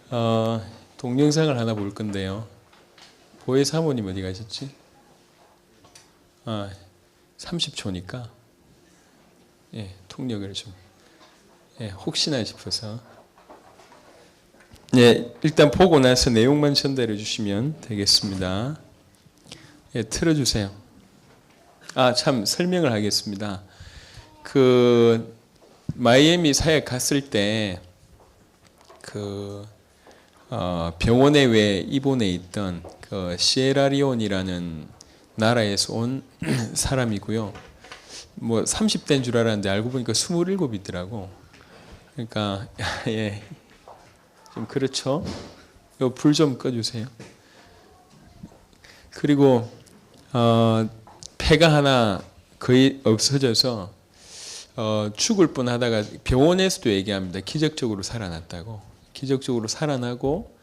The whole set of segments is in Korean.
동영상을 하나 볼 건데요. 보혜 사모님 어디 가셨지? 30초니까 통역을 좀 혹시나 싶어서 일단 보고 나서 내용만 전달해 주시면 되겠습니다. 틀어주세요. 참 설명을 하겠습니다. 마이애미 사역 갔을 때 병원에 왜 입원해 있던 시에라리온이라는 나라에서 온 사람이고요. 30대인 줄 알았는데 알고 보니까 27이더라고. 그러니까 좀 그렇죠. 불 좀 꺼주세요. 그리고 폐가 하나 거의 없어져서 죽을 뻔하다가 병원에서도 얘기합니다. 기적적으로 살아났다고. 기적적으로 살아나고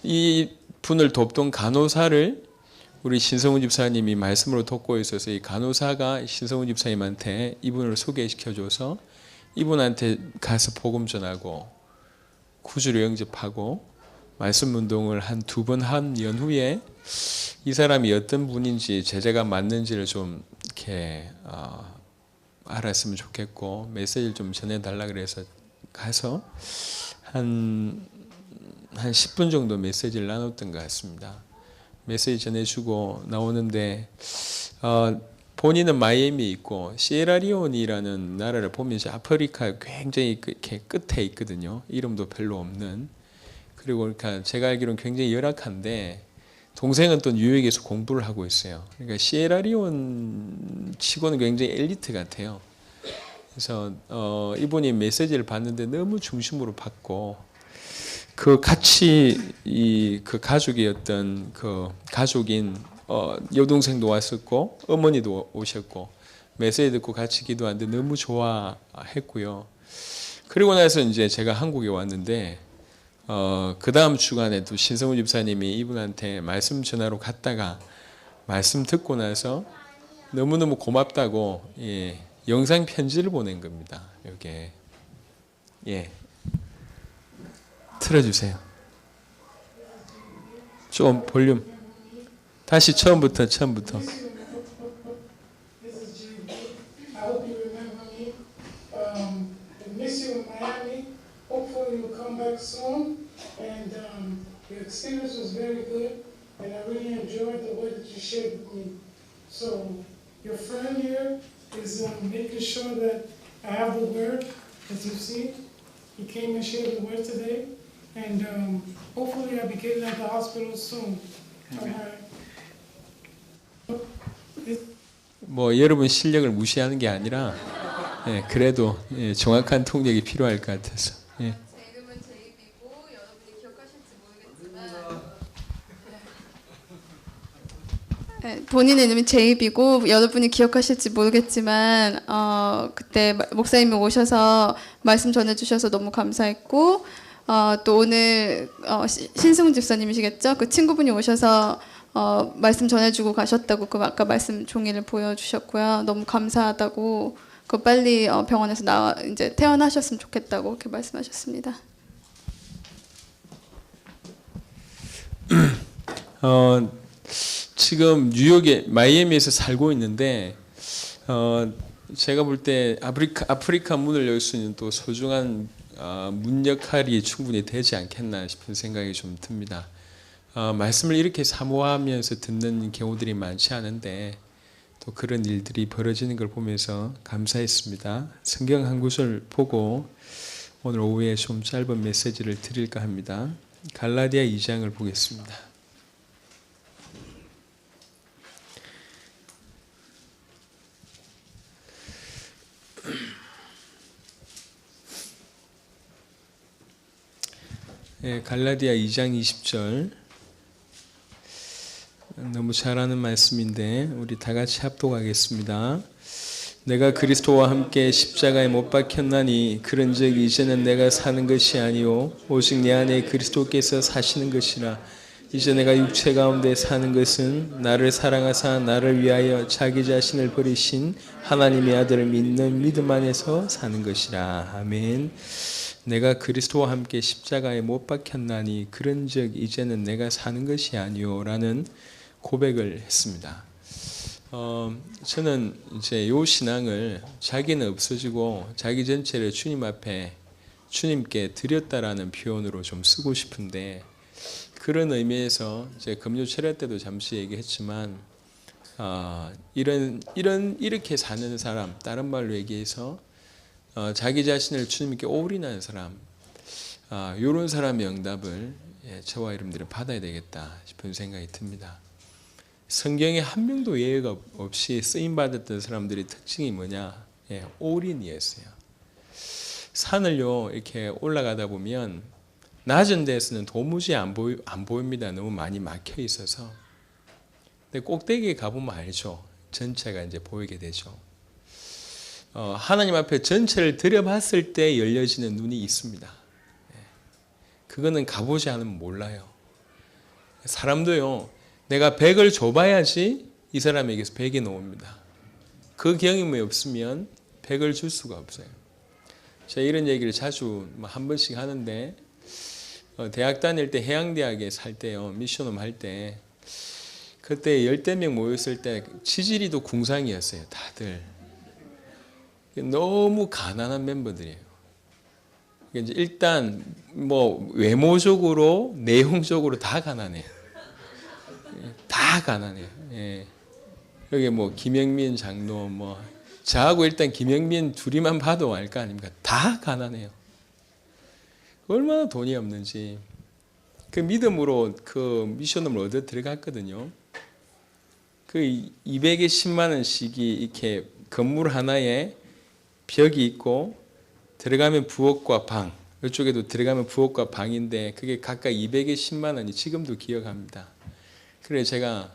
이 분을 돕던 간호사를 우리 신성훈 집사님이 말씀으로 돕고 있어서 이 간호사가 신성훈 집사님한테 이분을 소개시켜줘서 이분한테 가서 복음 전하고 구주로 영접하고 말씀 운동을 한 2번 한 연후에 이 사람이 어떤 분인지 제자가 맞는지를 좀 이렇게 알았으면 좋겠고 메시지를 좀 전해달라 그래서 가서 한 10분 정도 메시지를 나눴던 것 같습니다. 메시지 전해주고 나오는데 본인은 마이애미에 있고 시에라리온이라는 나라를 보면서 아프리카 굉장히 이렇게 끝에 있거든요. 이름도 별로 없는. 그리고 그러니까 제가 알기로는 굉장히 열악한데 동생은 또 뉴욕에서 공부를 하고 있어요. 그러니까 시에라리온 치고는 굉장히 엘리트 같아요. 그래서 이분이 메시지를 봤는데 너무 중심으로 받고 같이 그 가족이었던 가족인 여동생도 왔었고 어머니도 오셨고 메시지 듣고 같이 기도하는데 너무 좋아했고요. 그리고 나서 이제 제가 한국에 왔는데 그 다음 주간에도 신성훈 집사님이 이분한테 말씀 전하러 갔다가 말씀 듣고 나서 너무너무 고맙다고 영상 편지를 보낸 겁니다. 여기에 틀어주세요. 좀 볼륨 다시 처음부터. I hope you remember me. I miss you in Miami. Hopefully you'll come back soon. And your experience was very good. And I really enjoyed the way that you shared with me. So your friend here is making sure that I have the word, as you see. He came and shared the word today. And hopefully I'll be getting out of the hospital soon. 여러분 실력을 무시하는 게 아니라 그래도 정확한 통역이 필요할 것 같아서. 제 이름은 제이비고 여러분이 기억하실지 모르겠지만 본인의 이름이 제이비고 여러분이 기억하실지 모르겠지만 그때 목사님이 오셔서 말씀 전해주셔서 너무 감사했고 또 오늘 신승훈 집사님이시겠죠? 그 친구분이 오셔서 말씀 전해주고 가셨다고 아까 말씀 종이를 보여주셨고요. 너무 감사하다고 빨리 병원에서 이제 퇴원하셨으면 좋겠다고 그렇게 말씀하셨습니다. 지금 뉴욕에 마이애미에서 살고 있는데 제가 볼 때 아프리카 문을 열 수 있는 또 소중한 문 역할이 충분히 되지 않겠나 싶은 생각이 좀 듭니다. 말씀을 이렇게 사모하면서 듣는 경우들이 많지 않은데 또 그런 일들이 벌어지는 걸 보면서 감사했습니다. 성경 한 구절 보고 오늘 오후에 좀 짧은 메시지를 드릴까 합니다. 갈라디아 2장을 보겠습니다. 갈라디아 2장 20절 너무 잘하는 말씀인데 우리 다 같이 합독하겠습니다. 내가 그리스도와 함께 십자가에 못 박혔나니 그런즉 이제는 내가 사는 것이 아니요 오직 내 안에 그리스도께서 사시는 것이라. 이제 내가 육체 가운데 사는 것은 나를 사랑하사 나를 위하여 자기 자신을 버리신 하나님의 아들을 믿는 믿음 안에서 사는 것이라. 아멘. 내가 그리스도와 함께 십자가에 못 박혔나니 그런즉 이제는 내가 사는 것이 아니요라는 고백을 했습니다. 저는 이제 요 신앙을 자기는 없어지고 자기 전체를 주님 앞에 주님께 드렸다라는 표현으로 좀 쓰고 싶은데, 그런 의미에서 제가 금요 철야 때도 잠시 얘기했지만 이렇게 사는 사람, 다른 말로 얘기해서 자기 자신을 주님께 올인하는 사람, 이런 사람의 응답을 저와 여러분들은 받아야 되겠다 싶은 생각이 듭니다. 성경에 한 명도 예외가 없이 쓰임받았던 사람들의 특징이 뭐냐? 올인이었어요. 산을요 이렇게 올라가다 보면 낮은 데서는 도무지 안 보입니다. 너무 많이 막혀 있어서. 근데 꼭대기에 가보면 알죠. 전체가 이제 보이게 되죠. 하나님 앞에 전체를 들여봤을 때 열려지는 눈이 있습니다. 그거는 가보지 않으면 몰라요. 사람도요, 내가 100을 줘봐야지 이 사람에게서 100이 나옵니다. 그 경험이 없으면 100을 줄 수가 없어요. 제가 이런 얘기를 자주 한 번씩 하는데, 대학 다닐 때 해양대학에 살 때요, 미션홈 할 때, 그때 10명 모였을 때 치질이도 궁상이었어요. 다들 너무 가난한 멤버들이에요. 이제 일단 뭐 외모적으로 내용적으로 다 가난해요. 다 가난해요. 예. 여기 뭐 김영민 장로 뭐 저하고 일단 김영민 둘이만 봐도 알 거 아닙니까? 다 가난해요. 얼마나 돈이 없는지. 그 믿음으로 그 미션을 얻어 들어갔거든요. 그 200에 10만 원씩이 이렇게 건물 하나에 벽이 있고 들어가면 부엌과 방, 이쪽에도 들어가면 부엌과 방인데 그게 각각 200에 10만 원이 지금도 기억합니다. 그래 제가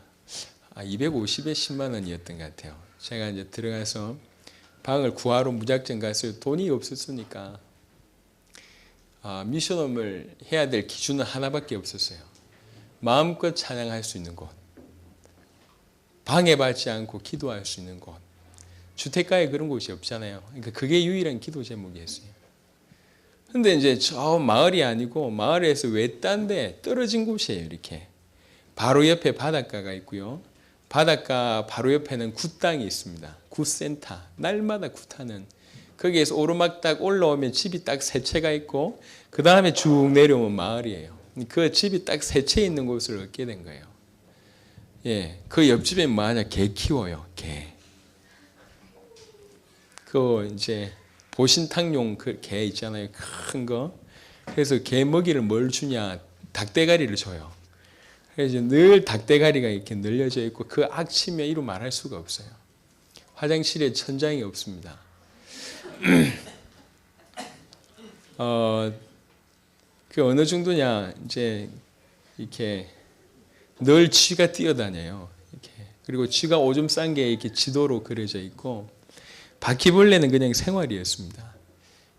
250에 10만 원이었던 것 같아요. 제가 이제 들어가서 방을 구하러 무작정 갔어요. 돈이 없었으니까. 미션홈을 해야 될 기준은 하나밖에 없었어요. 마음껏 찬양할 수 있는 곳, 방해받지 않고 기도할 수 있는 곳. 주택가에 그런 곳이 없잖아요. 그러니까 그게 유일한 기도 제목이었어요. 근데 이제 저 마을이 아니고 마을에서 외딴데 떨어진 곳이에요. 이렇게 바로 옆에 바닷가가 있고요. 바닷가 바로 옆에는 굿땅이 있습니다. 굿센터, 날마다 굿하는. 거기에서 오르막 딱 올라오면 집이 딱 세 채가 있고 그 다음에 쭉 내려오면 마을이에요. 그 집이 딱 세 채 있는 곳을 얻게 된 거예요. 예, 그 옆집에 뭐하냐? 개 키워요. 개. 그 이제 보신탕용 그 개 있잖아요. 큰 거. 그래서 개 먹이를 뭘 주냐? 닭대가리를 줘요. 그래서 늘 닭대가리가 이렇게 늘려져 있고 그 악취면 이루 말할 수가 없어요. 화장실에 천장이 없습니다. 그 어느 정도냐? 이제 이렇게 늘 쥐가 뛰어다녀요. 이렇게. 그리고 쥐가 오줌 싼 게 이렇게 지도로 그려져 있고 바퀴벌레는 그냥 생활이었습니다.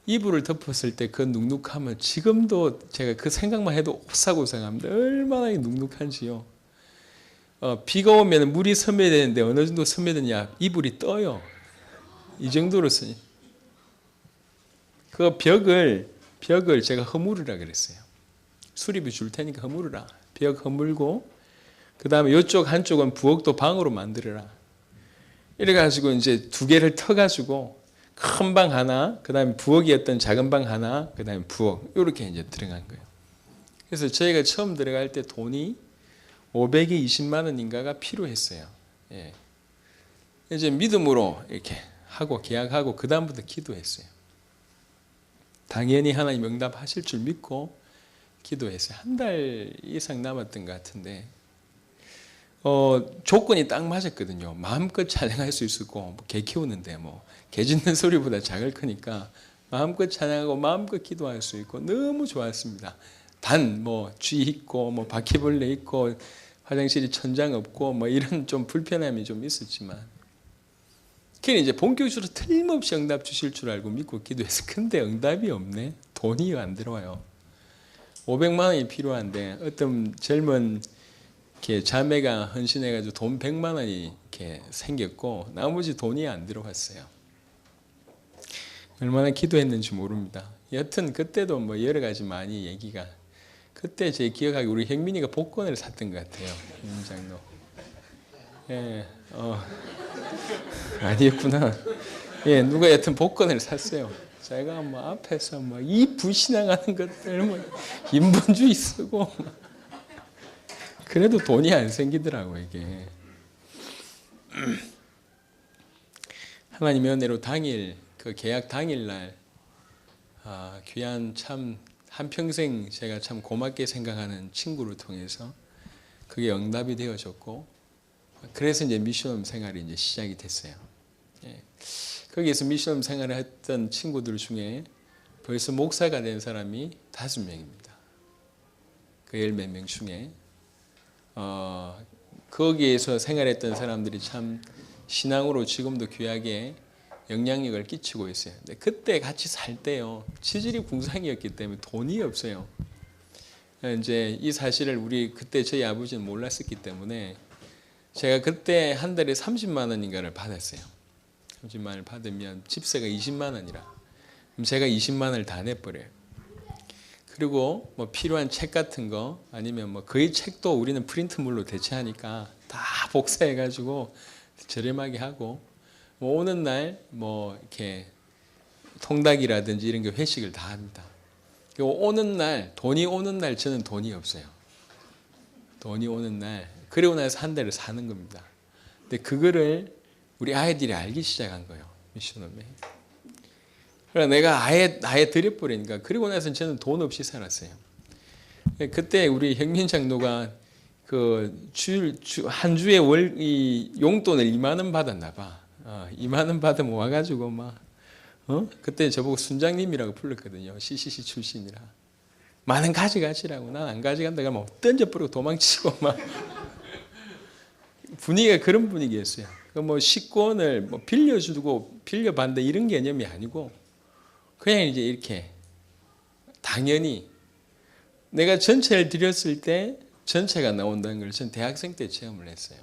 이불을 덮었을 때 그 눅눅함은 지금도 제가 그 생각만 해도 오싹오싹합니다. 얼마나 눅눅한지요. 비가 오면 물이 스며드는데 어느 정도 스며드냐? 이불이 떠요. 이 정도로 쓰니. 그 벽을 제가 허물으라 그랬어요. 수리비 줄 테니까 허물으라. 벽 허물고 그 다음에 이쪽 한쪽은 부엌도 방으로 만들어라. 이래가지고 이제 두 개를 터가지고 큰 방 하나, 그 다음에 부엌이었던 작은 방 하나, 그 다음에 부엌 이렇게 이제 들어간 거예요. 그래서 저희가 처음 들어갈 때 돈이 520만 원인가가 필요했어요. 예. 이제 믿음으로 이렇게 하고 계약하고 그 다음부터 기도했어요. 당연히 하나님 응답하실 줄 믿고 기도했어요. 한 달 이상 남았던 것 같은데 조건이 딱 맞았거든요. 마음껏 찬양할 수 있었고 개 키우는데 개 짖는 소리보다 작을 거니까 마음껏 찬양하고 마음껏 기도할 수 있고 너무 좋았습니다. 단 쥐 있고 바퀴벌레 있고 화장실이 천장 없고 이런 좀 불편함이 좀 있었지만 그게 이제 본격적으로 틀림없이 응답 주실 줄 알고 믿고 기도해서 근데 응답이 없네. 돈이 안 들어와요. 500만 원이 필요한데 어떤 젊은 이렇게 자매가 헌신해가지고 돈 100만 원이 이렇게 생겼고 나머지 돈이 안 들어왔어요. 얼마나 기도했는지 모릅니다. 여튼 그때도 뭐 여러 가지 많이 얘기가 그때 제 기억하기 우리 형민이가 복권을 샀던 것 같아요. 임장로. 예, 아니었구나. 예, 누가 여튼 복권을 샀어요. 제가 뭐 앞에서 뭐 이 부신앙하는 것들 뭐 인본주의 쓰고 그래도 돈이 안 생기더라고 이게. 하나님의 은혜로 당일 그 계약 당일날 귀한 참 한평생 제가 참 고맙게 생각하는 친구를 통해서 그게 응답이 되어졌고 그래서 이제 미션홈 생활이 이제 시작이 됐어요. 예. 거기에서 미션홈 생활을 했던 친구들 중에 벌써 목사가 된 사람이 5명입니다. 그 10몇 명 중에 거기에서 생활했던 사람들이 참 신앙으로 지금도 귀하게 영향력을 끼치고 있어요. 근데 그때 같이 살 때요, 치질이 궁상이었기 때문에 돈이 없어요. 이제 이 사실을 우리 그때 저희 아버지는 몰랐었기 때문에 제가 그때 한 달에 30만 원인가를 받았어요. 30만 원을 받으면 집세가 20만 원이라. 그럼 제가 20만 원을 다 내버려요. 그리고 뭐 필요한 책 같은 거 아니면 뭐 거의 책도 우리는 프린트물로 대체하니까 다 복사해가지고 저렴하게 하고 뭐 오는 날 뭐 이렇게 통닭이라든지 이런 게 회식을 다 합니다. 그리고 오는 날 돈이 오는 날 저는 돈이 없어요. 돈이 오는 날 그리고 나서 한 달을 사는 겁니다. 근데 그거를 우리 아이들이 알기 시작한 거예요. 미션홈에. 그러니까 내가 아예 드려버리니까 그리고 나서 저는 돈 없이 살았어요. 그때 우리 형민 장로가 그 한 주에 이 용돈을 2만 원 받았나 봐. 2만 원 받으면 와가지고 막 그때 저보고 순장님이라고 불렀거든요. CCC 출신이라. 많은 가져가시라고. 난 안 가져간다 그러면 던져버리고 도망치고 막 분위기가 그런 분위기였어요. 그 뭐 식권을 뭐 빌려주고 빌려받는다 이런 개념이 아니고 그냥 이제 이렇게 당연히 내가 전체를 드렸을 때 전체가 나온다는 걸 전 대학생 때 체험을 했어요.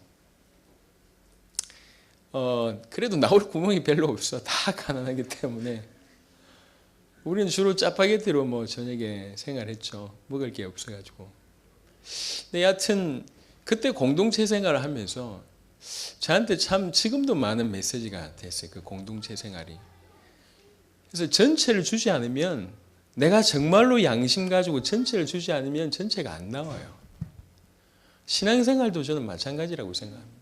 그래도 나올 구멍이 별로 없어. 다 가난하기 때문에 우리는 주로 짜파게티로 뭐 저녁에 생활했죠. 먹을 게 없어가지고. 근데 여하튼 그때 공동체 생활을 하면서 저한테 참 지금도 많은 메시지가 됐어요. 그 공동체 생활이. 그래서 전체를 주지 않으면 내가 정말로 양심 가지고 전체를 주지 않으면 전체가 안 나와요. 신앙생활도 저는 마찬가지라고 생각합니다.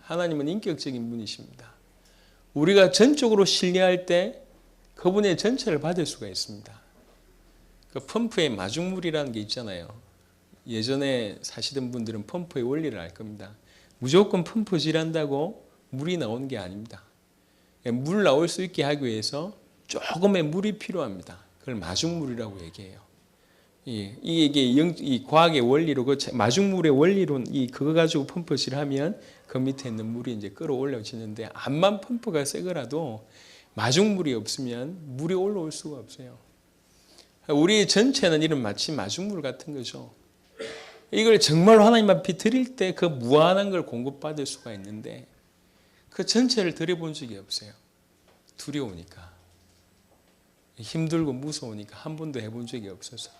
하나님은 인격적인 분이십니다. 우리가 전적으로 신뢰할 때 그분의 전체를 받을 수가 있습니다. 그 펌프의 마중물이라는 게 있잖아요. 예전에 사시던 분들은 펌프의 원리를 알 겁니다. 무조건 펌프질한다고 물이 나오는 게 아닙니다. 물 나올 수 있게 하기 위해서 조금의 물이 필요합니다. 그걸 마중물이라고 얘기해요. 이게 이 과학의 원리로 그 마중물의 원리로 그거 가지고 펌프질하면 그 밑에 있는 물이 이제 끌어올려지는데 암만 펌프가 세거라도 마중물이 없으면 물이 올라올 수가 없어요. 우리 전체는 이런 마치 마중물 같은 거죠. 이걸 정말로 하나님 앞에 드릴 때 그 무한한 걸 공급받을 수가 있는데 그 전체를 드려본 적이 없어요. 두려우니까. 힘들고 무서우니까 한 번도 해본 적이 없어서.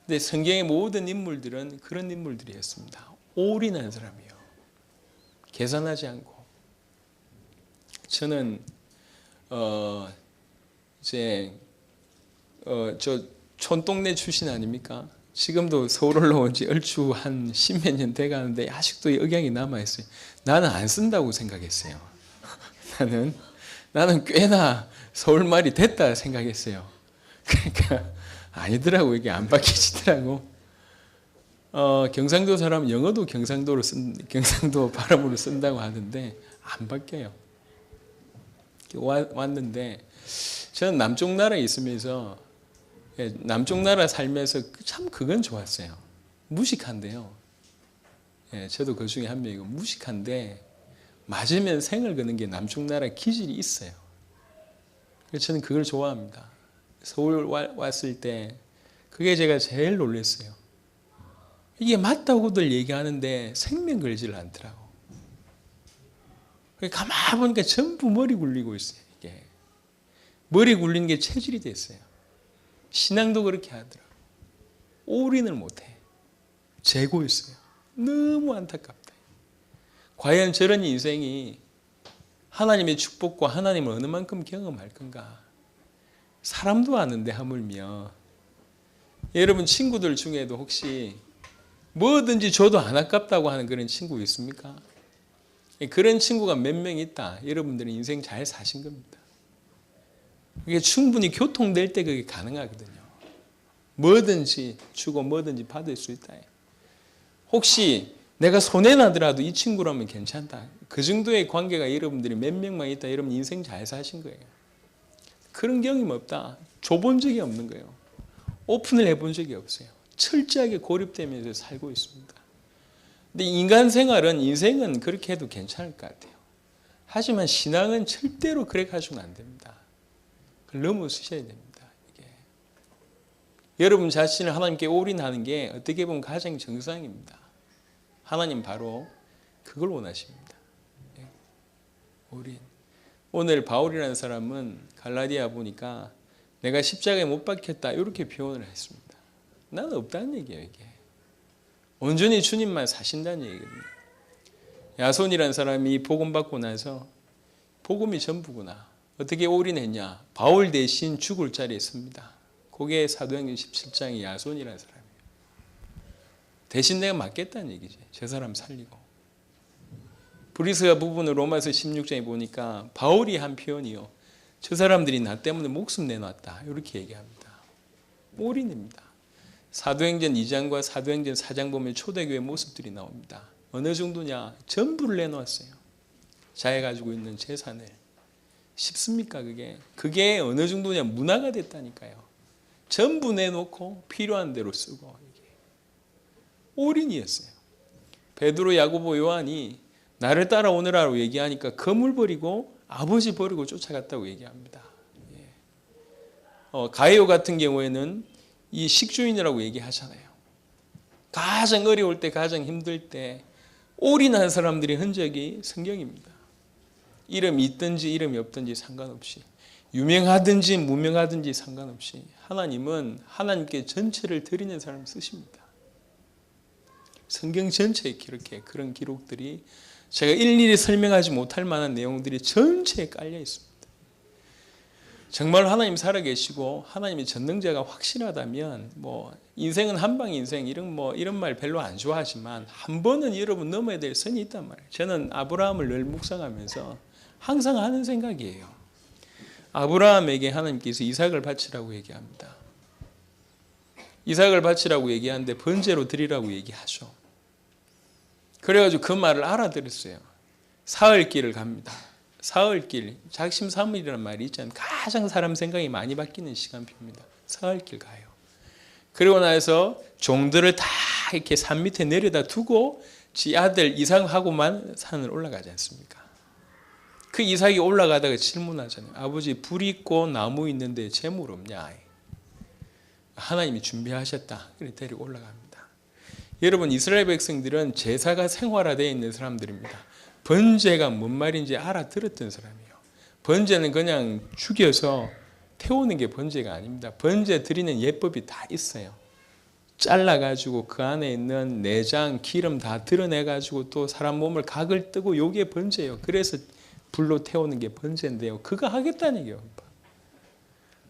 근데 성경의 모든 인물들은 그런 인물들이었습니다. 올인한 사람이요. 계산하지 않고. 저는 저 촌동네 출신 아닙니까? 지금도 서울 올라온 지 얼추 한 10몇 년 돼가는데 아직도 억양이 남아있어요. 나는 안 쓴다고 생각했어요. 나는 꽤나 서울말이 됐다 생각했어요. 그러니까 아니더라고. 이게 안 바뀌지더라고. 경상도 사람은 영어도 경상도 발음으로 쓴다고 하는데 안 바뀌어요. 왔는데 저는 남쪽 나라에 있으면서 남쪽 나라 살면서 참 그건 좋았어요. 무식한데요. 저도 그 중에 한 명이고 무식한데 맞으면 생을 거는 게 남쪽 나라 기질이 있어요. 그래서 저는 그걸 좋아합니다. 서울 왔을 때 그게 제가 제일 놀랐어요. 이게 맞다고들 얘기하는데 생명 걸지를 않더라고. 가만히 보니까 전부 머리 굴리고 있어요. 이게 머리 굴리는 게 체질이 됐어요. 신앙도 그렇게 하더라고요. 올인을 못해. 재고 있어요. 너무 안타깝다. 과연 저런 인생이 하나님의 축복과 하나님을 어느 만큼 경험할 건가? 사람도 아는데 하물며 여러분 친구들 중에도 혹시 뭐든지 줘도 안 아깝다고 하는 그런 친구 있습니까? 그런 친구가 몇 명 있다. 여러분들은 인생 잘 사신 겁니다. 이게 충분히 교통될 때 그게 가능하거든요. 뭐든지 주고 뭐든지 받을 수 있다. 혹시 내가 손해나더라도 이 친구라면 괜찮다. 그 정도의 관계가 여러분들이 몇 명만 있다. 여러분 인생 잘 사신 거예요. 그런 경험 없다. 줘본 적이 없는 거예요. 오픈을 해본 적이 없어요. 철저하게 고립되면서 살고 있습니다. 근데 인간 생활은 인생은 그렇게 해도 괜찮을 것 같아요. 하지만 신앙은 절대로 그렇게 하시면 안 됩니다. 그걸 넘어서셔야 됩니다. 이게. 여러분 자신을 하나님께 올인하는 게 어떻게 보면 가장 정상입니다. 하나님 바로 그걸 원하십니다. 올인. 오늘 바울이라는 사람은 갈라디아 보니까 내가 십자가에 못 박혔다 이렇게 표현을 했습니다. 나는 없다는 얘기예요. 이게 온전히 주님만 사신다는 얘기거든요. 야손이라는 사람이 복음 받고 나서 복음이 전부구나. 어떻게 올인했냐. 바울 대신 죽을 자리에 섭니다. 그게 사도행전 17장의 야손이라는 사람이에요. 대신 내가 맞겠다는 얘기지. 저 사람 살리고. 브리스가 부분을 로마서 16장에 보니까 바울이 한 표현이요. 저 사람들이 나 때문에 목숨 내놨다. 이렇게 얘기합니다. 올인입니다. 사도행전 2장과 사도행전 4장 보면 초대교회 모습들이 나옵니다. 어느 정도냐? 전부를 내놓았어요. 자기가 가지고 있는 재산을. 쉽습니까 그게? 그게 어느 정도냐? 문화가 됐다니까요. 전부 내놓고 필요한 대로 쓰고. 이게 올인이었어요. 베드로, 야고보, 요한이 나를 따라오느라고 얘기하니까 거물 버리고 아버지 버리고 쫓아갔다고 얘기합니다. 가이오 같은 경우에는 이 식주인이라고 얘기하잖아요. 가장 어려울 때, 가장 힘들 때 올인한 사람들의 흔적이 성경입니다. 이름이 있든지 이름이 없든지 상관없이, 유명하든지 무명하든지 상관없이 하나님은 하나님께 전체를 드리는 사람을 쓰십니다. 성경 전체에 이렇게 그런 기록들이 제가 일일이 설명하지 못할 만한 내용들이 전체에 깔려 있습니다. 정말 하나님 살아계시고 하나님의 전능자가 확실하다면 인생은 한방 인생 이런 말 별로 안 좋아하지만 한 번은 여러분 넘어야 될 선이 있단 말이에요. 저는 아브라함을 늘 묵상하면서 항상 하는 생각이에요. 아브라함에게 하나님께서 이삭을 바치라고 얘기합니다. 이삭을 바치라고 얘기하는데 번제로 드리라고 얘기하죠. 그래가지고 그 말을 알아들었어요. 사흘길을 갑니다. 사흘길, 작심삼일이라는 말이 있잖아요. 가장 사람 생각이 많이 바뀌는 시간표입니다. 사흘길 가요. 그리고 나서 종들을 다 이렇게 산 밑에 내려다 두고 지 아들 이삭하고만 산을 올라가지 않습니까? 그 이삭이 올라가다가 질문하잖아요. 아버지, 불 있고 나무 있는데 재물 없냐? 하나님이 준비하셨다. 그래 데리고 올라갑니다. 여러분, 이스라엘 백성들은 제사가 생활화되어 있는 사람들입니다. 번제가 뭔 말인지 알아들었던 사람이에요. 번제는 그냥 죽여서 태우는 게 번제가 아닙니다. 번제 드리는 예법이 다 있어요. 잘라가지고 그 안에 있는 내장, 기름 다 드러내가지고 또 사람 몸을 각을 뜨고 요게 번제예요. 그래서 불로 태우는 게 번제인데요. 그거 하겠다는 얘기예요.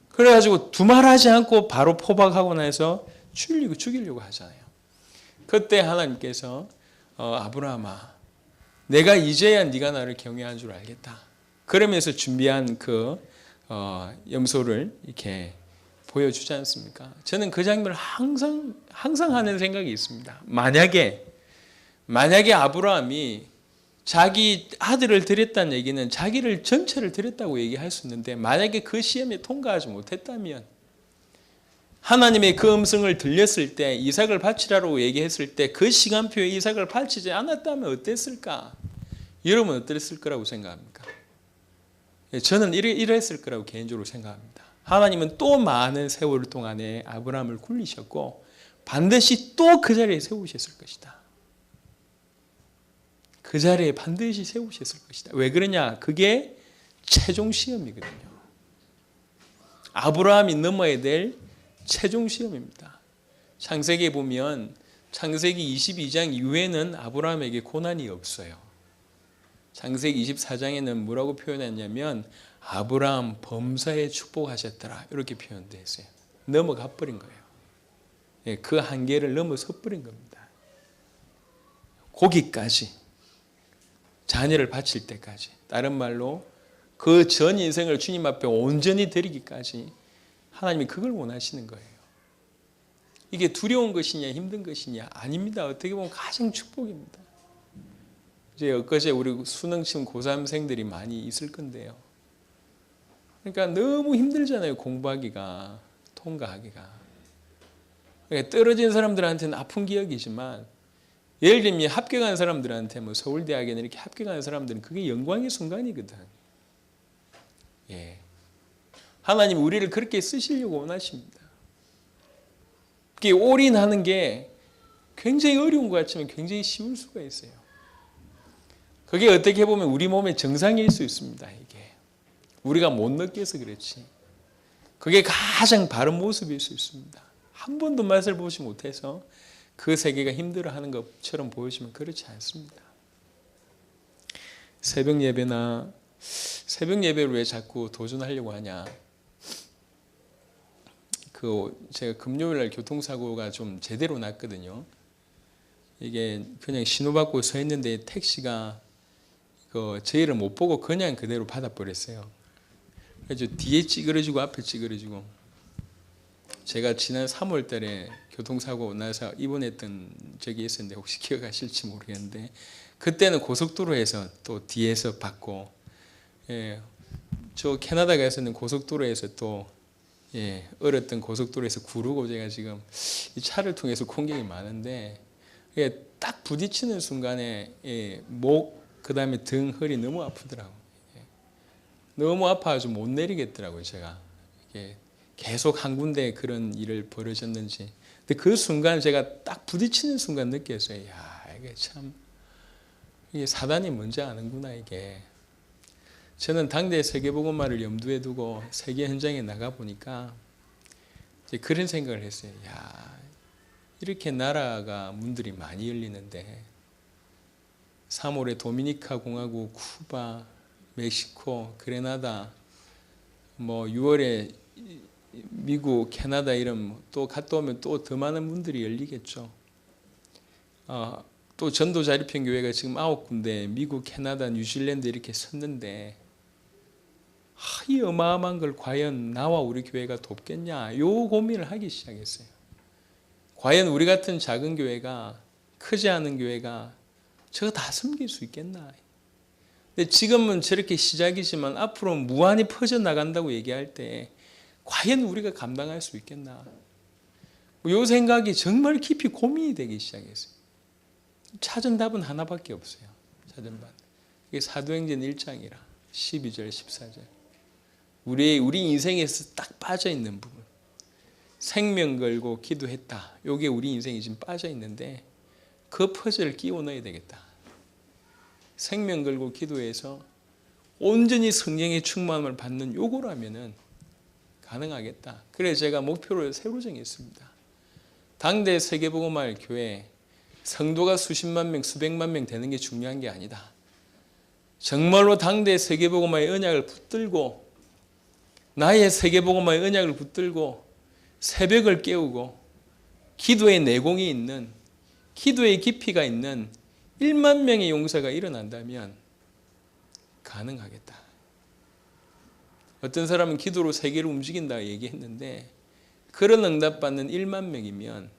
그래가지고 두말하지 않고 바로 포박하고 나서 죽이려고 하잖아요. 그때 하나님께서 아브라함아, 내가 이제야 네가 나를 경외한 줄 알겠다. 그러면서 준비한 그 염소를 이렇게 보여주지 않습니까? 저는 그 장면을 항상 하는 생각이 있습니다. 만약에 아브라함이 자기 아들을 드렸다는 얘기는 자기를 전체를 드렸다고 얘기할 수 있는데, 만약에 그 시험에 통과하지 못했다면, 하나님의 그 음성을 들렸을 때, 이삭을 바치라고 얘기했을 때 그 시간표에 이삭을 바치지 않았다면 어땠을까? 여러분 어땠을 거라고 생각합니까? 저는 이랬을 거라고 개인적으로 생각합니다. 하나님은 또 많은 세월 동안에 아브라함을 굴리셨고 반드시 또 그 자리에 세우셨을 것이다. 그 자리에 반드시 세우셨을 것이다. 왜 그러냐? 그게 최종 시험이거든요. 아브라함이 넘어야 될 최종 시험입니다. 창세기에 보면 창세기 22장 이후에는 아브라함에게 고난이 없어요. 창세기 24장에는 뭐라고 표현했냐면 아브라함 범사에 축복하셨더라 이렇게 표현되어 있어요. 넘어가 버린 거예요. 예, 그 한계를 넘어서 버린 겁니다. 거기까지 자녀를 바칠 때까지, 다른 말로 그 전 인생을 주님 앞에 온전히 드리기까지 하나님이 그걸 원하시는 거예요. 이게 두려운 것이냐 힘든 것이냐 아닙니다. 어떻게 보면 가장 축복입니다. 이제 엊그제 우리 수능 치는 고3생들이 많이 있을 건데요. 그러니까 너무 힘들잖아요. 공부하기가, 통과하기가. 그러니까 떨어진 사람들한테는 아픈 기억이지만 예를 들면 합격한 사람들한테 뭐 서울대학에는 이렇게 합격한 사람들은 그게 영광의 순간이거든. 예. 하나님 우리를 그렇게 쓰시려고 원하십니다. 그게 올인하는 게 굉장히 어려운 것 같지만 굉장히 쉬울 수가 있어요. 그게 어떻게 보면 우리 몸의 정상일 수 있습니다. 이게 우리가 못 느껴서 그렇지. 그게 가장 바른 모습일 수 있습니다. 한 번도 맛을 보지 못해서 그 세계가 힘들어하는 것처럼 보여지면 그렇지 않습니다. 새벽 예배를 왜 자꾸 도전하려고 하냐? 제가 금요일 날 교통사고가 좀 제대로 났거든요. 이게 그냥 신호받고 서 있는데 택시가 저희를 못 보고 그냥 그대로 받아버렸어요. 그래서 뒤에 찌그러지고 앞에 찌그러지고. 제가 지난 3월 달에 교통사고 나서 입원했던 적이 있었는데 혹시 기억하실지 모르겠는데 그때는 고속도로에서 또 뒤에서 받고, 예, 저 캐나다 가서는 고속도로에서 또 얼었던 고속도로에서 구르고 제가 지금 이 차를 통해서 공격이 많은데 딱 부딪히는 순간에 목 그다음에 등 허리 너무 아프더라고요. 너무 아파가지고 못 내리겠더라고요. 제가 계속 한 군데 그런 일을 벌어졌는지. 근데 그 순간 제가 딱 부딪히는 순간 느꼈어요. 야, 이게 참 이게 사단이 뭔지 아는구나 이게. 저는 당대 세계복음화를 염두에 두고 세계 현장에 나가 보니까 이제 그런 생각을 했어요. 야, 이렇게 나라가 문들이 많이 열리는데 3월에 도미니카 공화국, 쿠바, 멕시코, 그레나다, 뭐 6월에 미국, 캐나다 이런 또 갔다 오면 또 더 많은 문들이 열리겠죠. 또 전도 자립형 교회가 지금 9군데 미국, 캐나다, 뉴질랜드 이렇게 섰는데 이 어마어마한 걸 과연 나와 우리 교회가 돕겠냐? 요 고민을 하기 시작했어요. 과연 우리 같은 작은 교회가, 크지 않은 교회가 저거 다 섬길 수 있겠나? 근데 지금은 저렇게 시작이지만 앞으로 무한히 퍼져나간다고 얘기할 때 과연 우리가 감당할 수 있겠나? 요 생각이 정말 깊이 고민이 되기 시작했어요. 찾은 답은 하나밖에 없어요. 찾은 답. 이게 사도행전 1장이라 12절, 14절. 우리 인생에서 딱 빠져 있는 부분. 생명 걸고 기도했다. 요게 우리 인생이 지금 빠져 있는데 그 퍼즐을 끼워 넣어야 되겠다. 생명 걸고 기도해서 온전히 성령의 충만함을 받는 요거라면은 가능하겠다. 그래서 제가 목표를 새로 정했습니다. 당대 세계복음화 교회 성도가 수십만 명, 수백만 명 되는 게 중요한 게 아니다. 정말로 당대 세계복음화의 언약을 붙들고 나의 세계복음화의 언약을 붙들고 새벽을 깨우고 기도의 내공이 있는, 기도의 깊이가 있는 1만 명의 용사가 일어난다면 가능하겠다. 어떤 사람은 기도로 세계를 움직인다 얘기했는데 그런 응답받는 1만 명이면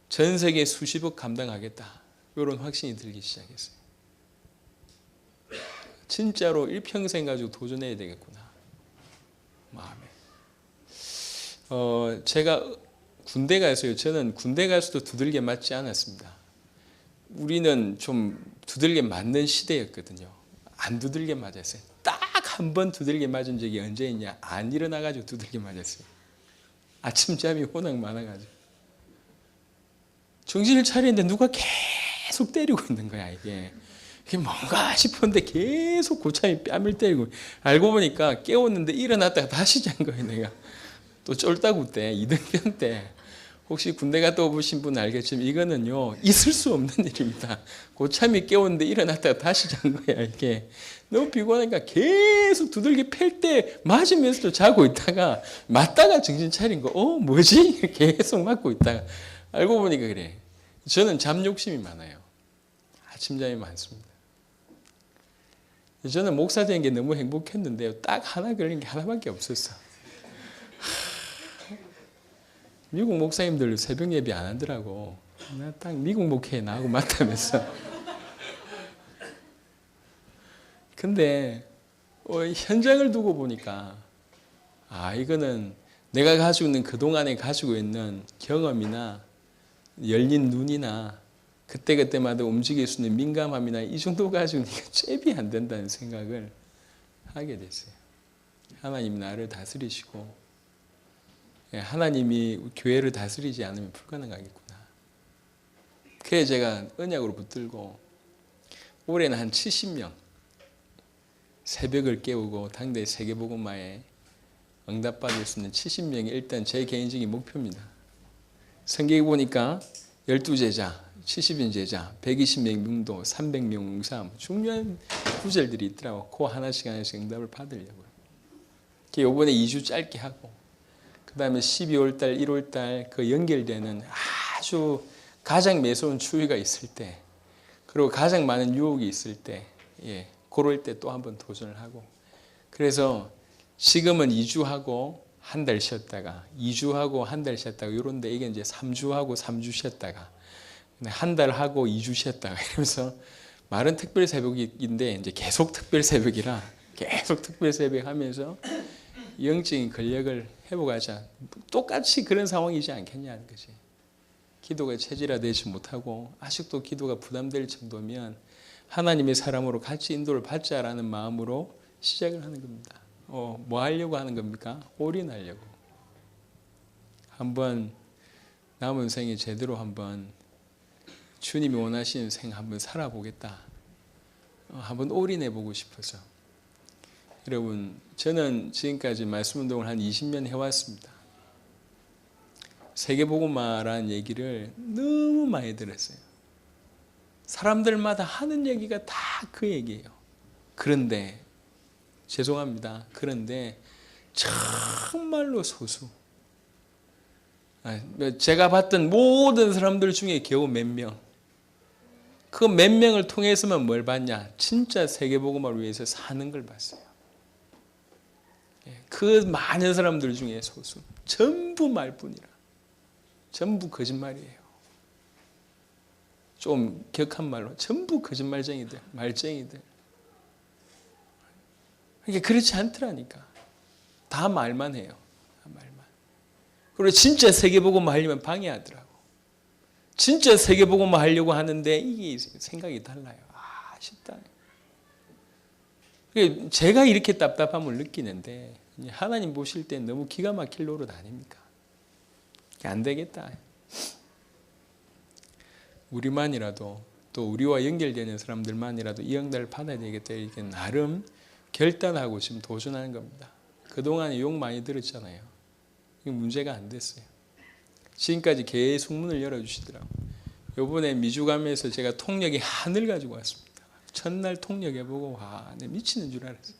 전 세계 수십억 감당하겠다. 이런 확신이 들기 시작했어요. 진짜로 일평생 가지고 도전해야 되겠구나. 마음에. 제가 군대 가서요. 저는 군대 가서도 두들겨 맞지 않았습니다. 우리는 좀 두들겨 맞는 시대였거든요. 안 두들겨 맞았어요. 딱 한 번 두들겨 맞은 적이 언제 있냐? 안 일어나가지고 두들겨 맞았어요. 아침잠이 워낙 많아가지고. 정신을 차리는데 누가 계속 때리고 있는 거야, 이게. 이게 뭔가 싶은데 계속 고참이 뺨을 때리고. 알고 보니까 깨웠는데 일어났다가 다시 잔 거예요, 내가. 또 쫄다구 때, 이등병 때 혹시 군대 갔다 오신 분 알겠지만 이거는요 있을 수 없는 일입니다. 고참이 깨웠는데 일어났다가 다시 잔 거야. 이게 너무 피곤하니까 계속 두들기 팰 때 맞으면서도 자고 있다가 맞다가 정신 차린 거. 뭐지? 계속 맞고 있다가 알고 보니까 그래. 저는 잠 욕심이 많아요. 아침잠이 많습니다. 저는 목사 된 게 너무 행복했는데요. 딱 하나 걸린 게 하나밖에 없었어. 미국 목사님들 새벽 예배 안 하더라고. 나 딱 미국 목회에 나하고 맞다면서. 근데 현장을 두고 보니까 이거는 내가 가지고 있는 그동안에 가지고 있는 경험이나 열린 눈이나 그때그때마다 움직일 수 있는 민감함이나 이 정도 가지고 내가 잽이 안 된다는 생각을 하게 됐어요. 하나님 나를 다스리시고 하나님이 교회를 다스리지 않으면 불가능하겠구나. 그래 제가 언약으로 붙들고 올해는 한 70명 새벽을 깨우고 당대 세계복음화에 응답받을 수 있는 70명이 일단 제 개인적인 목표입니다. 성경에 보니까 12제자, 70인 제자, 120명 뭉도, 300명 뭉삼 중요한 구절들이 있더라고. 그 하나씩 응답을 받으려고요. 이번에 2주 짧게 하고 그 다음에 12월 달, 1월 달 그 연결되는 아주 가장 매서운 추위가 있을 때 그리고 가장 많은 유혹이 있을 때 그럴 때 또 한번 도전을 하고 그래서 지금은 2주 하고 한 달 쉬었다가 2주 하고 한 달 쉬었다가 이런데 이게 이제 3주 하고 3주 쉬었다가 한 달 하고 2주 쉬었다가 이러면서 말은 특별 새벽인데 이제 계속 특별 새벽이라 계속 특별 새벽 하면서 영적인 권력을 회복하자. 똑같이 그런 상황이지 않겠냐는 거지. 기도가 체질화되지 못하고 아직도 기도가 부담될 정도면 하나님의 사람으로 같이 인도를 받자라는 마음으로 시작을 하는 겁니다. 뭐 하려고 하는 겁니까? 올인하려고. 한번 남은 생에 제대로 한번 주님이 원하시는 생 한번 살아보겠다. 한번 올인해보고 싶어서. 여러분, 저는 지금까지 말씀 운동을 한 20년 해왔습니다. 세계복음화라는 얘기를 너무 많이 들었어요. 사람들마다 하는 얘기가 다 그 얘기예요. 그런데 죄송합니다. 그런데 정말로 소수. 제가 봤던 모든 사람들 중에 겨우 몇 명. 그 몇 명을 통해서만 뭘 봤냐? 진짜 세계복음화를 위해서 사는 걸 봤어요. 그 많은 사람들 중에 소수. 전부 말뿐이라. 전부 거짓말이에요. 좀 격한 말로 전부 거짓말쟁이들, 말쟁이들. 그러니까 그렇지 않더라니까. 다 말만 해요. 다 말만. 그리고 진짜 세계복음화 하려면 방해하더라고. 진짜 세계복음화 하려고 하는데 이게 생각이 달라요. 쉽다. 제가 이렇게 답답함을 느끼는데 하나님 보실 때 너무 기가 막힐 노릇 아닙니까? 안 되겠다. 우리만이라도 또 우리와 연결되는 사람들만이라도 이 응답을 받아야 되겠다. 이렇게 나름 결단하고 지금 도전하는 겁니다. 그동안에 욕 많이 들었잖아요. 이게 문제가 안 됐어요. 지금까지 계속 문을 열어주시더라고요. 이번에 미주 가면서 제가 통역의 한을 가지고 왔습니다. 첫날 통역해보고 내 미치는 줄 알았어요.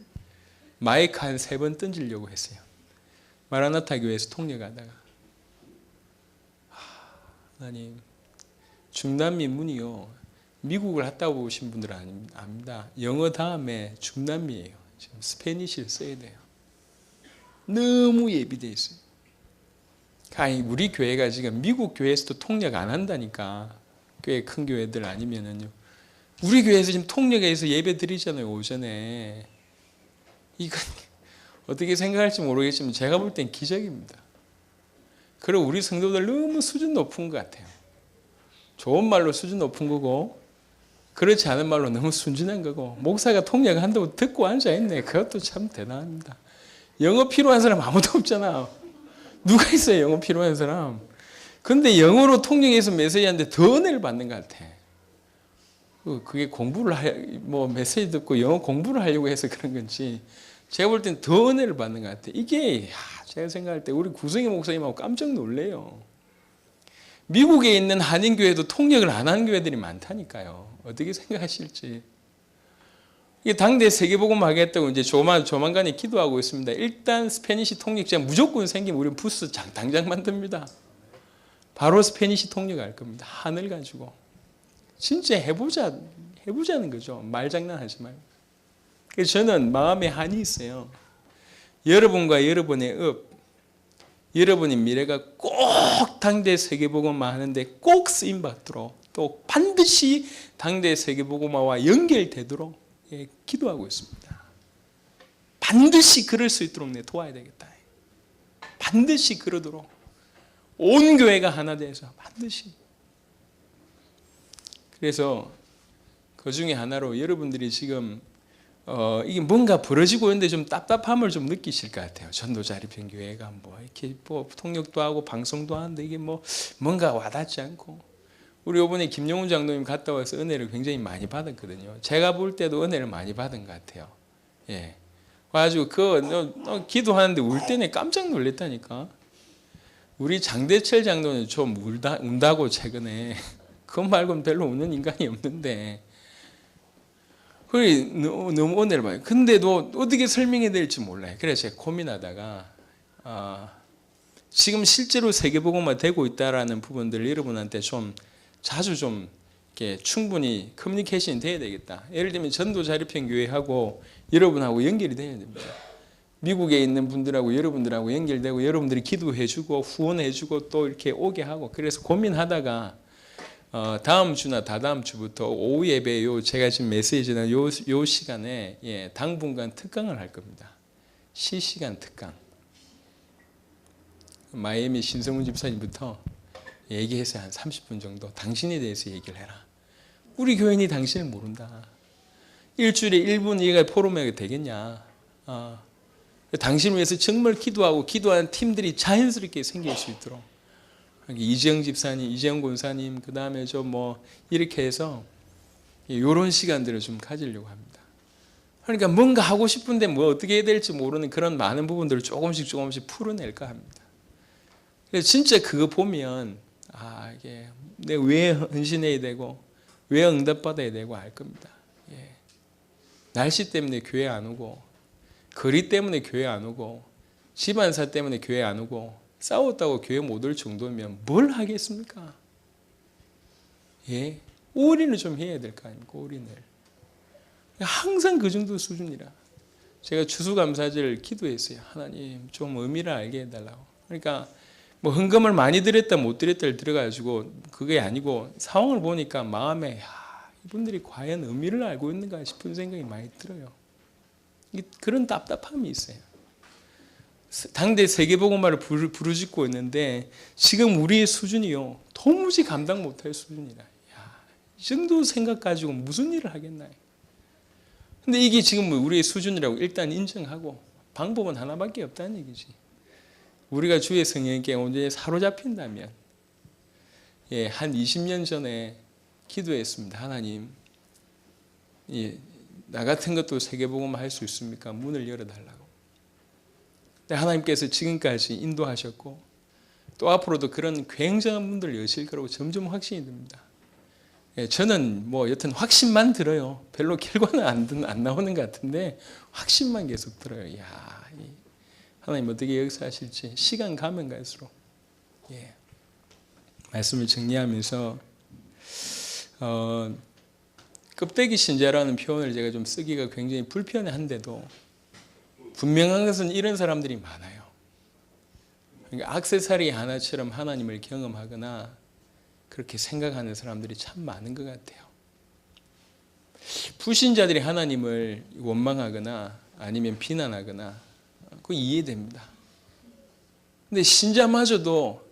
마이크 한 3번 던지려고 했어요. 마라나타 교회에서 통역하다가 하나님 중남미 문이요. 미국을 갔다 오신 분들은 압니다. 영어 다음에 중남미예요. 지금 스페니쉬를 써야 돼요. 너무 예비돼 있어요. 아니 우리 교회가 지금 미국 교회에서도 통역 안 한다니까. 꽤 큰 교회들 아니면은요. 우리 교회에서 지금 통역해서 예배 드리잖아요. 오전에. 이건 어떻게 생각할지 모르겠지만 제가 볼 땐 기적입니다. 그리고 우리 성도들 너무 수준 높은 것 같아요. 좋은 말로 수준 높은 거고 그렇지 않은 말로 너무 순진한 거고 목사가 통역한다고 듣고 앉아있네. 그것도 참 대단합니다. 영어 필요한 사람 아무도 없잖아. 누가 있어요 영어 필요한 사람. 근데 영어로 통역해서 메시지하는데 더 은혜를 받는 것 같아. 그게 공부를 메시지 듣고 영어 공부를 하려고 해서 그런 건지 제가 볼 땐 더 은혜를 받는 것 같아요. 이게 제가 생각할 때 우리 구성희 목사님하고 깜짝 놀래요. 미국에 있는 한인교회도 통역을 안 하는 교회들이 많다니까요. 어떻게 생각하실지. 이게 당대 세계복음 하겠다고 이제 조만간에 기도하고 있습니다. 일단 스페니시 통역자 무조건 생기면 우리 부스 당장 만듭니다. 바로 스페니시 통역할 겁니다. 하늘 가지고. 진짜 해보자는 거죠. 말장난하지 말고. 그래서 저는 마음에 한이 있어요. 여러분과 여러분의 여러분의 미래가 꼭 당대 세계복음화 하는데 꼭 쓰임받도록 또 반드시 당대 세계복음화와 연결되도록 기도하고 있습니다. 반드시 그럴 수 있도록 내 도와야 되겠다. 반드시 그러도록 온 교회가 하나 돼서 반드시. 그래서 그 중에 하나로 여러분들이 지금 이게 뭔가 벌어지고 있는데 좀 답답함을 좀 느끼실 것 같아요. 전도자립형교회가 뭐 이렇게 뭐 통역도 하고 방송도 하는데 이게 뭔가 와닿지 않고. 우리 이번에 김용훈 장로님 갔다 와서 은혜를 굉장히 많이 받았거든요. 제가 볼 때도 은혜를 많이 받은 것 같아요. 예. 와가지고 기도하는데 울 때는 깜짝 놀랐다니까. 우리 장대철 장로는 좀 운다고 최근에. 그것 말고는 별로 우는 인간이 없는데. 그래 너무 은혜를 받아요. 근데도 어떻게 설명해야 될지 몰라요. 그래서 제가 고민하다가 지금 실제로 세계복음화 되고 있다라는 부분들 여러분한테 좀 자주 좀 이렇게 충분히 커뮤니케이션이 돼야 되겠다. 예를 들면 전도자립형교회하고 여러분하고 연결이 돼야 됩니다. 미국에 있는 분들하고 여러분들하고 연결되고 여러분들이 기도해주고 후원해주고 또 이렇게 오게 하고. 그래서 고민하다가 다음 주나 다다음 주부터 오후 예배 제가 지금 메시지나 요 시간에 당분간 특강을 할 겁니다. 실시간 특강. 마이애미 신성훈 집사님부터 얘기해서 한 30분 정도 당신에 대해서 얘기를 해라. 우리 교인이 당신을 모른다. 일주일에 1분 얘가 포럼에 되겠냐. 당신을 위해서 정말 기도하고 기도하는 팀들이 자연스럽게 생길 수 있도록. 이재영 집사님, 이재영 권사님, 그 다음에 이렇게 해서 이런 시간들을 좀 가지려고 합니다. 그러니까 뭔가 하고 싶은데 어떻게 해야 될지 모르는 그런 많은 부분들을 조금씩 풀어낼까 합니다. 그래서 진짜 그거 보면 이게 내가 왜 헌신해야 되고 왜 응답받아야 되고 알 겁니다. 날씨 때문에 교회 안 오고 거리 때문에 교회 안 오고 집안사 때문에 교회 안 오고 싸웠다고 교회 못 올 정도면 뭘 하겠습니까? 올인을 좀 해야 될 거 아닙니까? 올인을. 항상 그 정도 수준이라. 제가 추수감사절 기도했어요. 하나님 좀 의미를 알게 해달라고. 그러니까 헌금을 많이 드렸다 못 드렸다를 들어가지고 그게 아니고 상황을 보니까 마음에 이분들이 과연 의미를 알고 있는가 싶은 생각이 많이 들어요. 그런 답답함이 있어요. 당대 세계복음화를 부르짖고 있는데 지금 우리의 수준이요 도무지 감당 못할 수준이라. 이 정도 생각 가지고 무슨 일을 하겠나요? 근데 이게 지금 우리의 수준이라고 일단 인정하고 방법은 하나밖에 없다는 얘기지. 우리가 주의 성령께 온전히 사로잡힌다면 한 20년 전에 기도했습니다. 하나님 나 같은 것도 세계복음화 할 수 있습니까? 문을 열어달라고. 하나님께서 지금까지 인도하셨고 또 앞으로도 그런 굉장한 문들을 여실 거라고 점점 확신이 듭니다. 저는 여튼 확신만 들어요. 별로 결과는 안 나오는 것 같은데 확신만 계속 들어요. 하나님 어떻게 역사하실지 시간 가면 갈수록 말씀을 정리하면서 껍데기 신자라는 표현을 제가 좀 쓰기가 굉장히 불편한데도 분명한 것은 이런 사람들이 많아요. 그러니까 액세서리 하나처럼 하나님을 경험하거나 그렇게 생각하는 사람들이 참 많은 것 같아요. 불신자들이 하나님을 원망하거나 아니면 비난하거나 그거 이해됩니다. 근데 신자마저도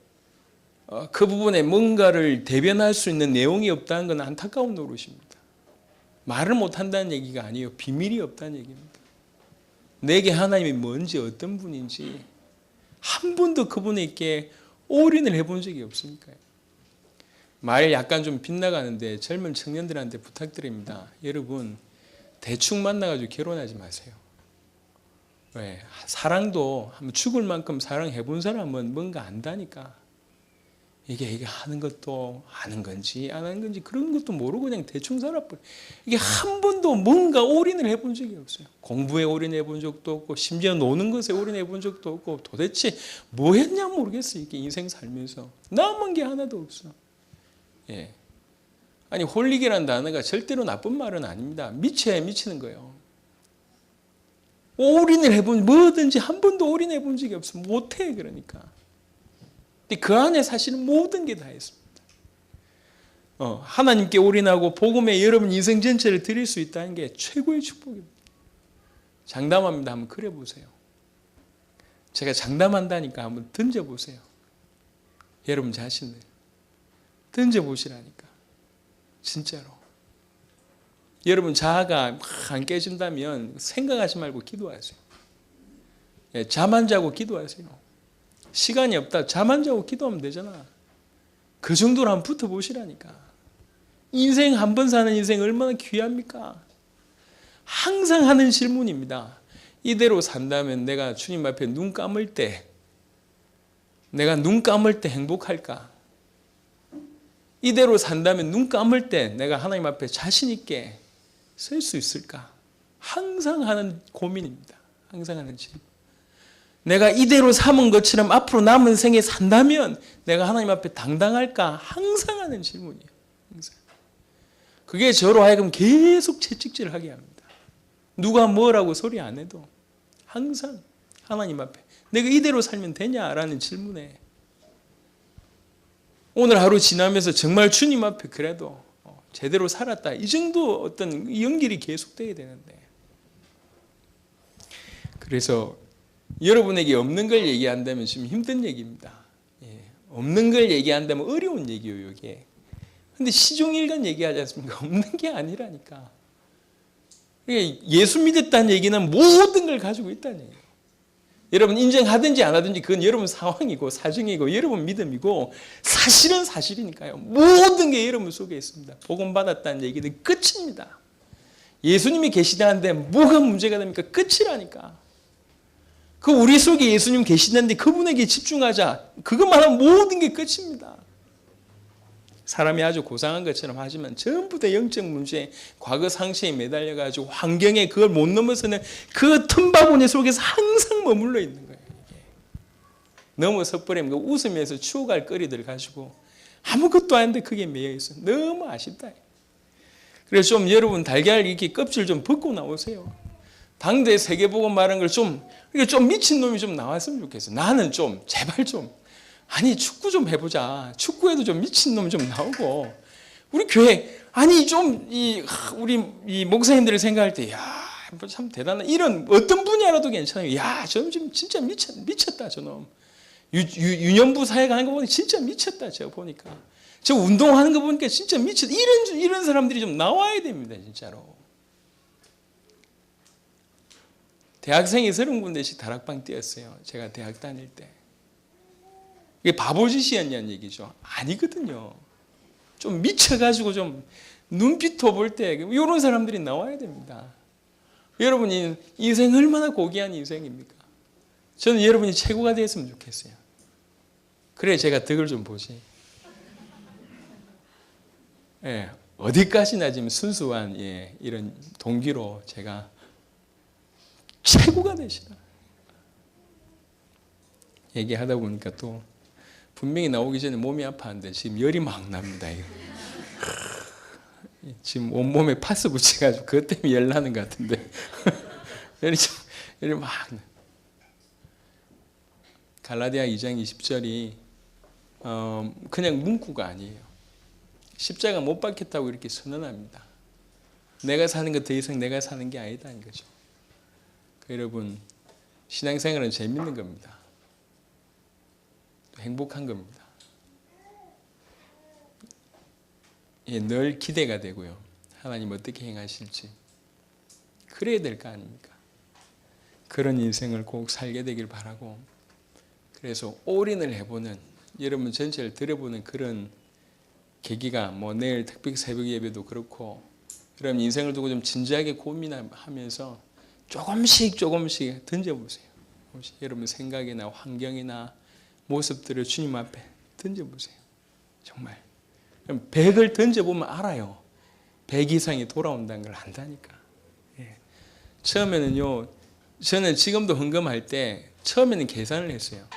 그 부분에 뭔가를 대변할 수 있는 내용이 없다는 건 안타까운 노릇입니다. 말을 못한다는 얘기가 아니에요. 비밀이 없다는 얘기입니다. 내게 하나님이 뭔지 어떤 분인지 한 번도 그분에게 올인을 해본 적이 없으니까요. 말 약간 좀 빗나가는데 젊은 청년들한테 부탁드립니다. 여러분 대충 만나가지고 결혼하지 마세요. 왜? 사랑도 한번 죽을 만큼 사랑해 본 사람은 뭔가 안다니까. 이게 하는 것도 아는 건지 안 하는 건지 그런 것도 모르고 그냥 대충 살아버려. 이게 한 번도 뭔가 올인을 해본 적이 없어요. 공부에 올인해 본 적도 없고 심지어 노는 것에 올인해 본 적도 없고 도대체 뭐 했냐 모르겠어요. 이게 인생 살면서 남은 게 하나도 없어. 예. 아니 홀릭이라는 단어가 절대로 나쁜 말은 아닙니다. 미쳐야 미치는 거예요. 올인을 해본 뭐든지 한 번도 올인해 본 적이 없어. 못해 그러니까. 근데 그 안에 사실은 모든 게 다 있습니다. 하나님께 올인하고 복음에 여러분 인생 전체를 드릴 수 있다는 게 최고의 축복입니다. 장담합니다. 한번 그래 보세요. 제가 장담한다니까 한번 던져 보세요. 여러분 자신을 던져 보시라니까. 진짜로. 여러분 자아가 막 안 깨진다면 생각하지 말고 기도하세요. 예, 잠 안 자고 기도하세요. 시간이 없다. 잠 안 자고 기도하면 되잖아. 그 정도로 한번 붙어보시라니까. 인생 한 번 사는 인생 얼마나 귀합니까? 항상 하는 질문입니다. 이대로 산다면 내가 주님 앞에 눈 감을 때 내가 눈 감을 때 행복할까? 이대로 산다면 눈 감을 때 내가 하나님 앞에 자신 있게 설 수 있을까? 항상 하는 고민입니다. 항상 하는 질문. 내가 이대로 삼은 것처럼 앞으로 남은 생에 산다면 내가 하나님 앞에 당당할까? 항상 하는 질문이에요. 항상. 그게 저로 하여금 계속 채찍질을 하게 합니다. 누가 뭐라고 소리 안 해도 항상 하나님 앞에 내가 이대로 살면 되냐라는 질문에 오늘 하루 지나면서 정말 주님 앞에 그래도 제대로 살았다. 이 정도 어떤 연결이 계속돼야 되는데. 그래서 여러분에게 없는 걸 얘기한다면 지금 힘든 얘기입니다. 예, 없는 걸 얘기한다면 어려운 얘기예요, 이게. 근데 시종일관 얘기하지 않습니까? 없는 게 아니라니까. 예수 믿었다는 얘기는 모든 걸 가지고 있다는 얘기예요. 여러분 인정하든지 안 하든지 그건 여러분 상황이고 사정이고 여러분 믿음이고 사실은 사실이니까요. 모든 게 여러분 속에 있습니다. 복음 받았다는 얘기는 끝입니다. 예수님이 계시다는데 뭐가 문제가 됩니까? 끝이라니까. 그 우리 속에 예수님 계시는데 그분에게 집중하자. 그것만 하면 모든 게 끝입니다. 사람이 아주 고상한 것처럼 하지만 전부 다 영적 문제, 과거 상처에 매달려가지고 환경에 그걸 못 넘어서는 그 틈바구니 속에서 항상 머물러 있는 거예요. 이게. 넘어서 버리면 웃으면서 추억할 거리들 가지고 아무것도 아닌데 그게 매여 있어. 너무 아쉽다. 그래서 좀 여러분 달걀 이렇게 껍질 좀 벗고 나오세요. 당대 세계복음 말한 걸 좀 미친 놈이 좀 나왔으면 좋겠어요. 나는 좀 제발 좀. 아니 축구 좀 해보자. 축구에도 좀 미친놈 좀 나오고 우리 교회 아니 좀 우리 이 목사님들을 생각할 때 야 참 대단한 이런 어떤 분야라도 괜찮아요. 야 저놈 지금 진짜 미쳤다 저놈. 유년부 사회가 하는 거 보니까 진짜 미쳤다. 제가 보니까 저 운동하는 거 보니까 진짜 미쳤다. 이런 사람들이 좀 나와야 됩니다. 진짜로. 대학생이 30군데씩 다락방 뛰었어요. 제가 대학 다닐 때. 이게 바보짓이었냐는 얘기죠. 아니거든요. 좀 미쳐가지고 좀 눈빛도 볼 때 이런 사람들이 나와야 됩니다. 여러분이 인생 얼마나 고귀한 인생입니까? 저는 여러분이 최고가 되었으면 좋겠어요. 그래 제가 덕을 좀 보지. 예, 어디까지나 지금 순수한 이런 동기로 제가 최고가 되시라. 얘기하다 보니까 또 분명히 나오기 전에 몸이 아파하는데 지금 열이 막 납니다. 지금 온몸에 파스 붙여가지고 그것 때문에 열 나는 것 같은데 열이 막 갈라디아 2장 20절이 그냥 문구가 아니에요. 십자가 못 박혔다고 이렇게 선언합니다. 내가 사는 것 더 이상 내가 사는 게 아니다는 거죠. 여러분 신앙생활은 재밌는 겁니다. 행복한 겁니다. 늘 기대가 되고요. 하나님 어떻게 행하실지 그래야 될 거 아닙니까? 그런 인생을 꼭 살게 되길 바라고 그래서 올인을 해보는 여러분 전체를 들어보는 그런 계기가 내일 특별 새벽 예배도 그렇고 그럼 인생을 두고 좀 진지하게 고민하면서 조금씩 던져보세요. 여러분 생각이나 환경이나 모습들을 주님 앞에 던져보세요. 정말 100을 던져보면 알아요. 100 이상이 돌아온다는 걸 안다니까. 예. 처음에는요, 저는 지금도 헌금할 때 처음에는 계산을 했어요.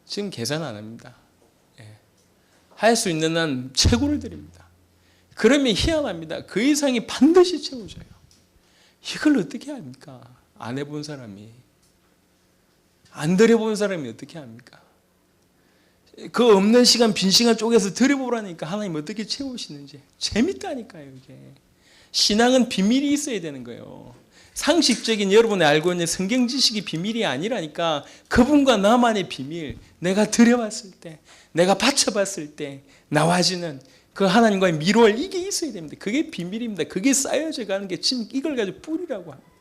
지금 계산 안 합니다. 예. 할 수 있는 한 최고를 드립니다. 그러면 희한합니다. 그 이상이 반드시 채워져요. 이걸 어떻게 합니까? 안 해본 사람이. 안 드려본 사람이 어떻게 합니까? 그 없는 시간, 빈 시간 쪼개서 드려보라니까 하나님 어떻게 채우시는지. 재밌다니까요, 이게. 신앙은 비밀이 있어야 되는 거예요. 상식적인 여러분이 알고 있는 성경 지식이 비밀이 아니라니까. 그분과 나만의 비밀, 내가 드려봤을 때, 내가 바쳐봤을 때 나와지는 그 하나님과의 미로알, 이게 있어야 됩니다. 그게 비밀입니다. 그게 쌓여져 가는 게 지금 이걸 가지고 뿌리라고 합니다.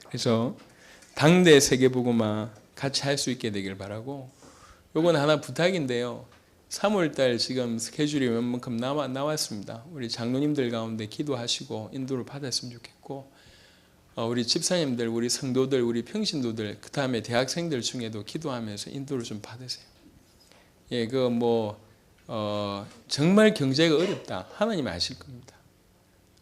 그래서 당대 세계복음화 같이 할 수 있게 되길 바라고, 요건 하나 부탁인데요. 3월달 지금 스케줄이 웬만큼 나왔습니다. 우리 장로님들 가운데 기도하시고 인도를 받았으면 좋겠고, 우리 집사님들, 우리 성도들, 우리 평신도들, 그 다음에 대학생들 중에도 기도하면서 인도를 좀 받으세요. 예, 정말 경제가 어렵다. 하나님 아실 겁니다.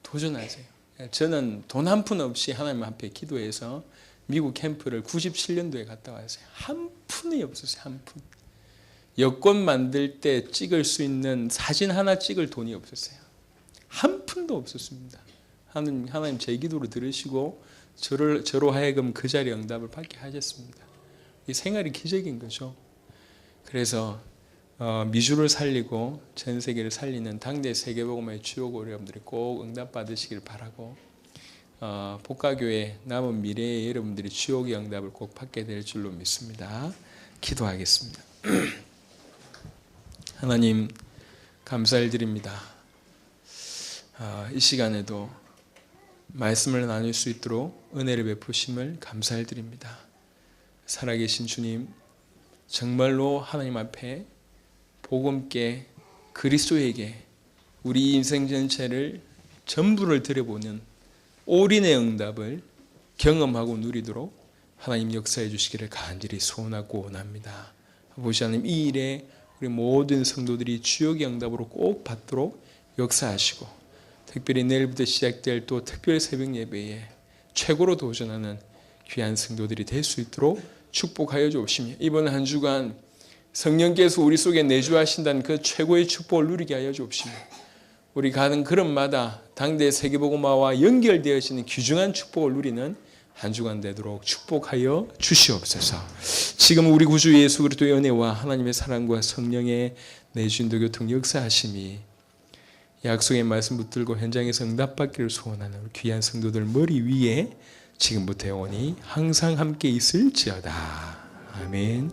도전하세요. 저는 돈 한 푼 없이 하나님 앞에 기도해서 미국 캠프를 97년도에 갔다 왔어요. 한 푼이 없었어요. 한 푼. 여권 만들 때 찍을 수 있는 사진 하나 찍을 돈이 없었어요. 한 푼도 없었습니다. 하나님 제 기도를 들으시고 저로 하여금 그 자리 응답을 받게 하셨습니다. 이 생활이 기적인 거죠. 그래서 미주를 살리고 전 세계를 살리는 당대 세계복음의 주요 여러분들이 꼭 응답 받으시길 바라고, 복가교회 남은 미래에 여러분들이 주요의 응답을 꼭 받게 될 줄로 믿습니다. 기도하겠습니다. 하나님 감사를 드립니다. 이 시간에도 말씀을 나눌 수 있도록 은혜를 베푸심을 감사를 드립니다. 살아계신 주님, 정말로 하나님 앞에 복음께 그리스도에게 우리 인생 전체를 전부를 드려보는 올인의 응답을 경험하고 누리도록 하나님 역사해 주시기를 간절히 소원하고 원합니다. 아버지 하나님, 이 일에 우리 모든 성도들이 주역의 응답으로 꼭 받도록 역사하시고, 특별히 내일부터 시작될 또 특별 새벽 예배에 최고로 도전하는 귀한 성도들이 될 수 있도록 축복하여 주옵시며, 이번 한 주간 성령께서 우리 속에 내주하신다는 그 최고의 축복을 누리게 하여 주옵시며, 우리 가는 걸음마다 당대 세계복음화와 연결되어지는 귀중한 축복을 누리는 한 주간 되도록 축복하여 주시옵소서. 지금 우리 구주 예수 그리스도의 은혜와 하나님의 사랑과 성령의 내주인도 교통 역사하심이 약속의 말씀 붙들고 현장에서 응답받기를 소원하는 귀한 성도들 머리 위에 지금부터 영원히 항상 함께 있을지어다. 아멘.